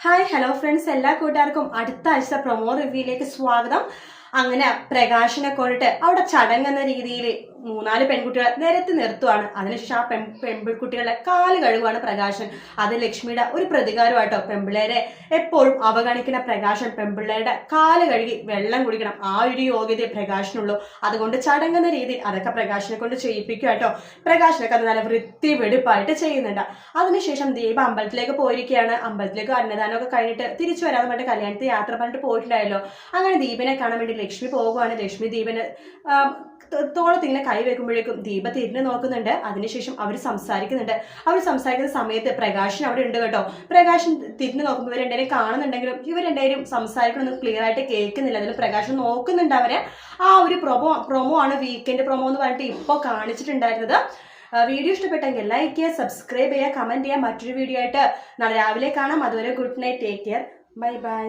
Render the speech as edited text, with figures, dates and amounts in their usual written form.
Hi hello friends, എല്ലാ കൂട്ടുകാർക്കും അടുത്ത ആഴ്ച പ്രൊമോ റിവ്യൂയിലേക്ക് സ്വാഗതം. അങ്ങനെ പ്രകാശിനെ കൊണ്ടിട്ട് അവിടെ ചടങ്ങെന്ന രീതിയിൽ 3-4 പെൺകുട്ടികളെ നിരത്തി നിർത്തുവാണ്. അതിനുശേഷം ആ പെൺകുട്ടികളുടെ കാല് കഴുകുവാണ് പ്രകാശൻ. അത് ലക്ഷ്മിയുടെ ഒരു പ്രതികാരമായിട്ടോ. പെൺപിള്ളേരെ എപ്പോഴും അവഗണിക്കുന്ന പ്രകാശൻ പെൺപിള്ളേരുടെ കാല് കഴുകി വെള്ളം കുടിക്കണം, ആ ഒരു യോഗ്യത പ്രകാശനുള്ളൂ. അതുകൊണ്ട് ചടങ്ങെന്ന രീതിയിൽ അതൊക്കെ പ്രകാശനെ കൊണ്ട് ചെയ്യിപ്പിക്കുക കേട്ടോ. പ്രകാശനൊക്കെ അത് നല്ല വൃത്തി വെടുപ്പായിട്ട് ചെയ്യുന്നുണ്ട്. അതിനുശേഷം ദീപ അമ്പലത്തിലേക്ക് പോയിരിക്കുകയാണ്. അമ്പലത്തിലേക്ക് അന്നദാനമൊക്കെ കഴിഞ്ഞിട്ട് തിരിച്ചു വരാൻ വേണ്ടി കല്യാണത്തിൽ യാത്ര പറഞ്ഞിട്ട് പോയിട്ടുണ്ടായല്ലോ. അങ്ങനെ ദീപനെ കാണാൻ വേണ്ടി ലക്ഷ്മി പോകുവാണ്. ലക്ഷ്മി ദീപന് തോളത്ത് ഇങ്ങനെ കൈ വെക്കുമ്പോഴേക്കും ദീപ തിരിഞ്ഞു നോക്കുന്നുണ്ട്. അതിനുശേഷം അവർ സംസാരിക്കുന്ന സമയത്ത് പ്രകാശൻ അവിടെ ഉണ്ട് കേട്ടോ. പ്രകാശൻ തിരിഞ്ഞു നോക്കുമ്പോൾ ഇവർ രണ്ടുപേരും കാണുന്നുണ്ടെങ്കിലും ഇവർ രണ്ടുപേരും സംസാരിക്കണമെന്ന് ക്ലിയർ ആയിട്ട് കേൾക്കുന്നില്ല. അതിൽ പ്രകാശൻ നോക്കുന്നുണ്ട് അവരെ. ആ ഒരു പ്രൊമോ ആണ് വീക്കെൻഡ് പ്രൊമോ എന്ന് പറഞ്ഞിട്ട് ഇപ്പോൾ കാണിച്ചിട്ടുണ്ടായിരുന്നത്. വീഡിയോ ഇഷ്ടപ്പെട്ടെങ്കിൽ ലൈക്ക് ചെയ്യുക, സബ്സ്ക്രൈബ് ചെയ്യുക, കമന്റ് ചെയ്യുക. മറ്റൊരു വീഡിയോ ആയിട്ട് നാളെ രാവിലെ കാണാം. അതുവരെ good night, take care, bye bye.